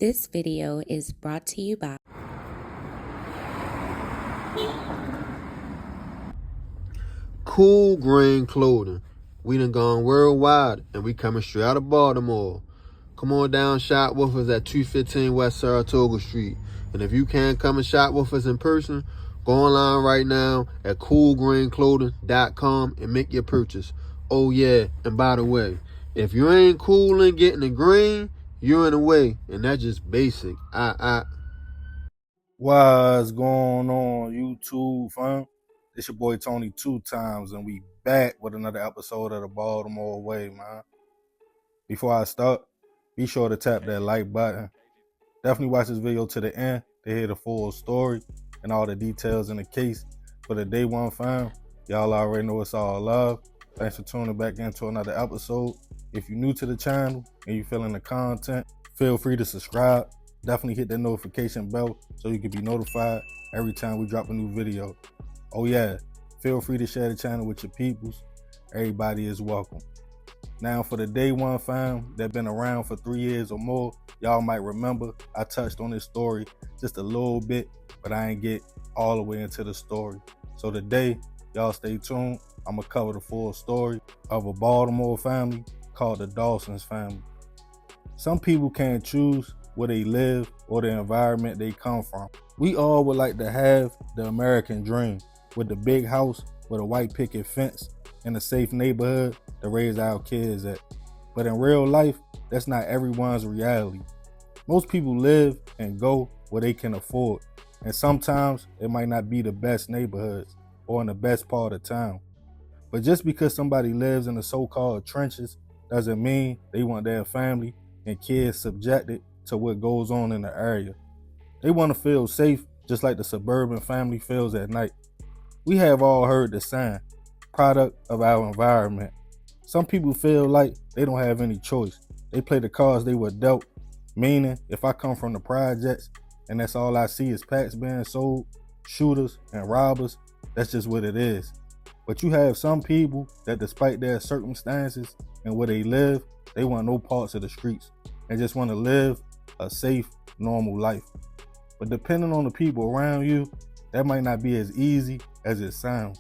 This video is brought to you by Cool Grain Clothing. We done gone worldwide and we coming straight out of Baltimore. Come on down, shop with us at 215 West Saratoga Street. And if you can't come and shop with us in person, go online right now at coolgrainclothing.com and make your purchase. Oh yeah, and by the way, if you ain't cool and getting the green, you're in the way, and that's just basic. What's going on, YouTube, fam? It's your boy Tony 2 times, and we back with another episode of the Baltimore Way, man. Before I start, be sure to tap that like button. Definitely watch this video to the end to hear the full story and all the details in the case. For the day one, fam, y'all already know it's all love. Thanks for tuning back into another episode. If you're new to the channel and you feeling the content, feel free to subscribe. Definitely hit that notification bell so you can be notified every time we drop a new video. Oh yeah, feel free to share the channel with your peoples. Everybody is welcome. Now for the day one fam that been around for 3 years or more, y'all might remember I touched on this story just a little bit, but I ain't get all the way into the story. So today, y'all stay tuned. I'm gonna cover the full story of a Baltimore family called the Dawson Family. Some people can't choose where they live or the environment they come from. We all would like to have the American dream with the big house with a white picket fence and a safe neighborhood to raise our kids at. But in real life, that's not everyone's reality. Most people live and go where they can afford, and sometimes it might not be the best neighborhoods or in the best part of town. But just because somebody lives in the so-called trenches doesn't mean they want their family and kids subjected to what goes on in the area. They want to feel safe just like the suburban family feels at night. We have all heard the saying, product of our environment. Some people feel like they don't have any choice. They play the cards they were dealt, meaning if I come from the projects and that's all I see is packs being sold, shooters and robbers, that's just what it is. But you have some people that despite their circumstances and where they live, they want no parts of the streets and just want to live a safe, normal life. But depending on the people around you, that might not be as easy as it sounds.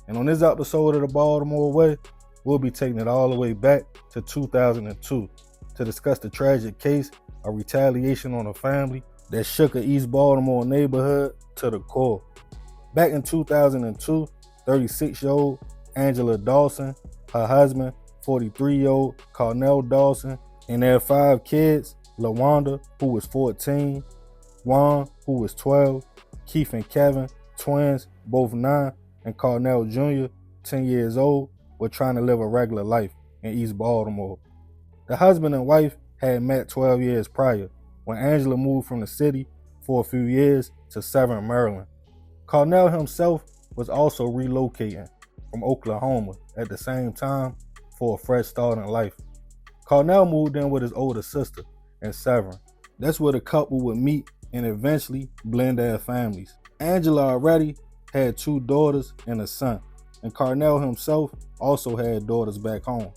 And on this episode of the Baltimore Way, we'll be taking it all the way back to 2002 to discuss the tragic case of retaliation on a family that shook an East Baltimore neighborhood to the core. Back in 2002, 36-year-old Angela Dawson, her husband, 43-year-old Cornell Dawson, and their 5 kids, LaWanda, who was 14, Juan, who was 12, Keith and Kevin, twins, both 9, and Cornell Jr., 10 years old, were trying to live a regular life in East Baltimore. The husband and wife had met 12 years prior when Angela moved from the city for a few years to Severn, Maryland. Cornell himself was also relocating from Oklahoma at the same time for a fresh start in life. Cornell moved in with his older sister in Severn. That's where the couple would meet and eventually blend their families. Angela already had 2 daughters and a son, and Cornell himself also had daughters back home.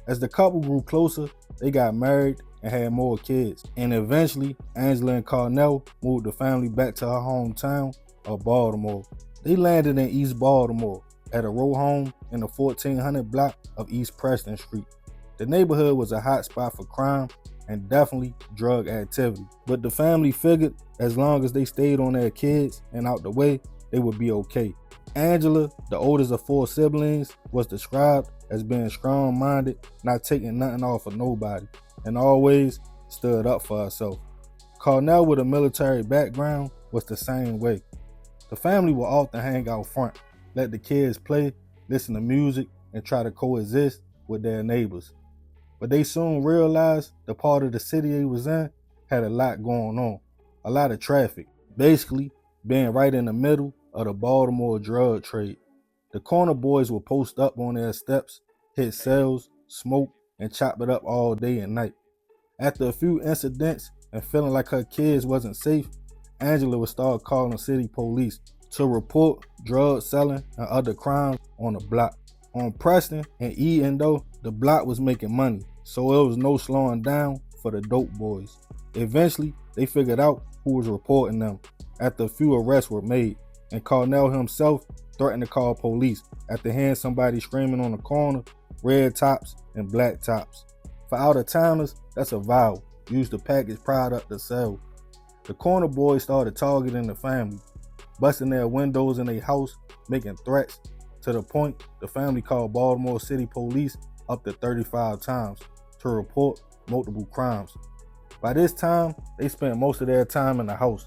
As the couple grew closer, they got married and had more kids, and eventually Angela and Cornell moved the family back to her hometown of Baltimore. They landed in East Baltimore at a row home in the 1400 block of East Preston Street. The neighborhood was a hot spot for crime and definitely drug activity, but the family figured as long as they stayed on their kids and out the way, they would be okay. Angela, the oldest of 4 siblings, was described as being strong-minded, not taking nothing off of nobody, and always stood up for herself. Cornell, with a military background, was the same way. The family would often hang out front, let the kids play, listen to music, and try to coexist with their neighbors. But they soon realized the part of the city they was in had a lot going on, a lot of traffic, basically being right in the middle of the Baltimore drug trade. The corner boys would post up on their steps, hit cells, smoke, and chop it up all day and night. After a few incidents and feeling like her kids wasn't safe, Angela would start calling city police to report drug selling and other crimes on the block. On Preston and Eden though, the block was making money, so it was no slowing down for the dope boys. Eventually, they figured out who was reporting them after a few arrests were made, and Cornell himself threatened to call police after hearing somebody screaming on the corner, red tops and black tops. For out-of-towners, that's a vowel used to package product to sell. The corner boys started targeting the family, busting their windows in their house, making threats, to the point the family called Baltimore City Police up to 35 times to report multiple crimes. By this time, they spent most of their time in the house.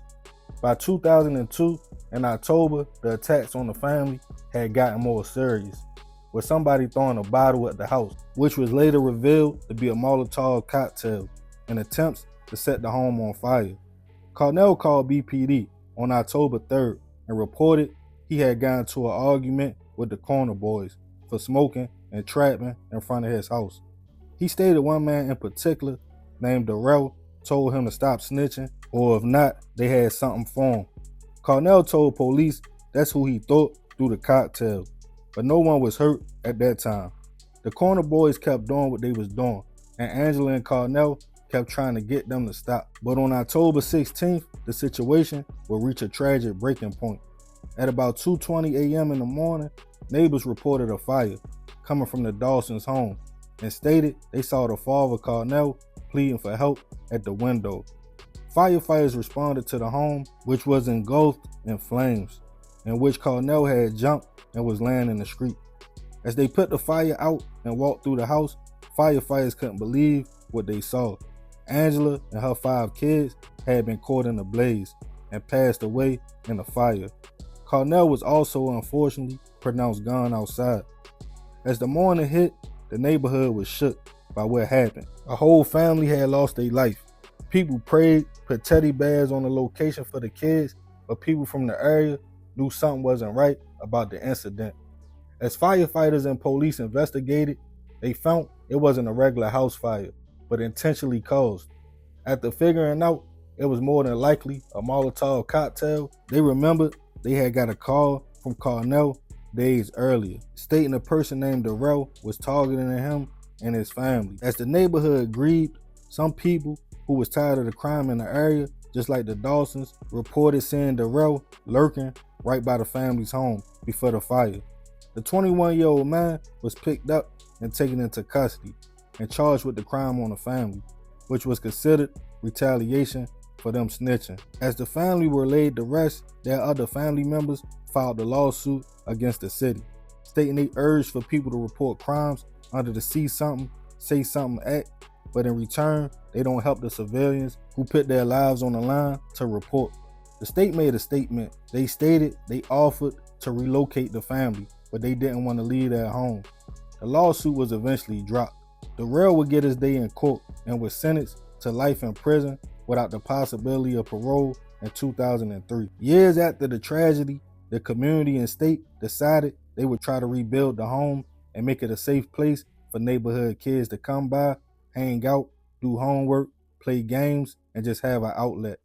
By 2002, in October, the attacks on the family had gotten more serious, with somebody throwing a bottle at the house, which was later revealed to be a Molotov cocktail, in attempts to set the home on fire. Cornell called BPD on October 3rd and reported he had gotten into an argument with the corner boys for smoking and trapping in front of his house. He stated one man in particular, named Darrell, told him to stop snitching, or if not, they had something for him. Cornell told police that's who he thought threw the cocktail, but no one was hurt at that time. The corner boys kept doing what they was doing, and Angela and Cornell kept trying to get them to stop. But on October 16th, the situation would reach a tragic breaking point. At about 2:20 a.m. in the morning, neighbors reported a fire coming from the Dawson's home and stated they saw the father, Cornell, pleading for help at the window. Firefighters responded to the home, which was engulfed in flames, in which Cornell had jumped and was laying in the street. As they put the fire out and walked through the house, firefighters couldn't believe what they saw. Angela and her 5 kids had been caught in the blaze and passed away in the fire. Cornell was also unfortunately pronounced gone outside. As the morning hit, the neighborhood was shook by what happened. A whole family had lost their life. People prayed, put teddy bears on the location for the kids, but people from the area knew something wasn't right about the incident. As firefighters and police investigated, they found it wasn't a regular house fire, but intentionally caused. After figuring out it was more than likely a Molotov cocktail, they remembered they had got a call from Cornell days earlier, stating a person named Darrell was targeting him and his family. As the neighborhood grieved, some people who was tired of the crime in the area, just like the Dawsons, reported seeing Darrell lurking right by the family's home before the fire. The 21-year-old man was picked up and taken into custody and charged with the crime on the family, which was considered retaliation for them snitching. As the family were laid to rest, their other family members filed a lawsuit against the city, stating they urged for people to report crimes under the See Something, Say Something Act, but in return, they don't help the civilians who put their lives on the line to report. The state made a statement. They stated they offered to relocate the family, but they didn't want to leave their home. The lawsuit was eventually dropped. Darrell would get his day in court and was sentenced to life in prison without the possibility of parole in 2003. Years after the tragedy, the community and state decided they would try to rebuild the home and make it a safe place for neighborhood kids to come by, hang out, do homework, play games, and just have an outlet.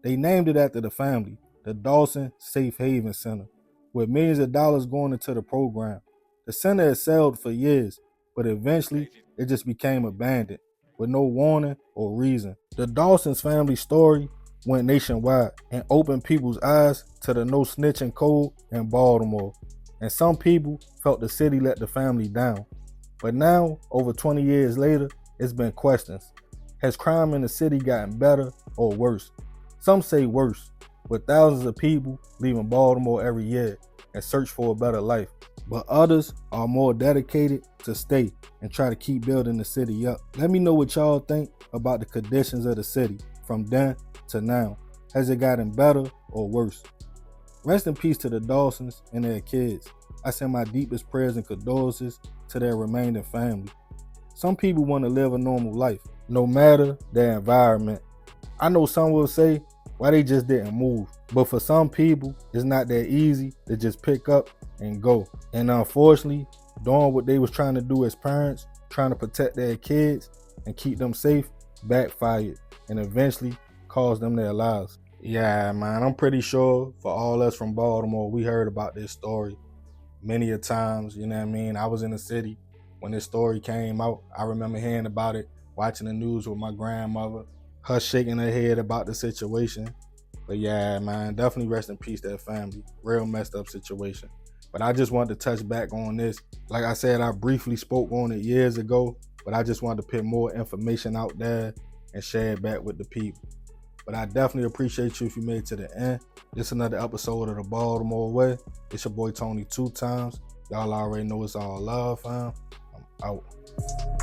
They named it after the family, the Dawson Safe Haven Center, with millions of dollars going into the program. The center had sailed for years, but eventually it just became abandoned with no warning or reason. The Dawson's family story went nationwide and opened people's eyes to the no snitching code in Baltimore. And some people felt the city let the family down. But now, over 20 years later, it's been questions. Has crime in the city gotten better or worse? Some say worse, with thousands of people leaving Baltimore every year and search for a better life. But others are more dedicated to stay and try to keep building the city up. Let me know what y'all think about the conditions of the city from then to now. Has it gotten better or worse? Rest in peace to the Dawsons and their kids. I send my deepest prayers and condolences to their remaining family. Some people want to live a normal life, no matter their environment. I know some will say, why they just didn't move? But for some people, it's not that easy to just pick up and go. And unfortunately, doing what they was trying to do as parents, trying to protect their kids and keep them safe, backfired and eventually cost them their lives. Yeah, man, I'm pretty sure for all us from Baltimore, we heard about this story many a times, you know what I mean? I was in the city when this story came out. I remember hearing about it watching the news with my grandmother, her shaking her head about the situation. But yeah, man, definitely rest in peace to that family. Real messed up situation. But I just wanted to touch back on this. Like I said, I briefly spoke on it years ago, but I just wanted to put more information out there and share it back with the people. But I definitely appreciate you if you made it to the end. This is another episode of the Baltimore Way. It's your boy Tony 2 times. Y'all already know it's all love, fam. I'm out.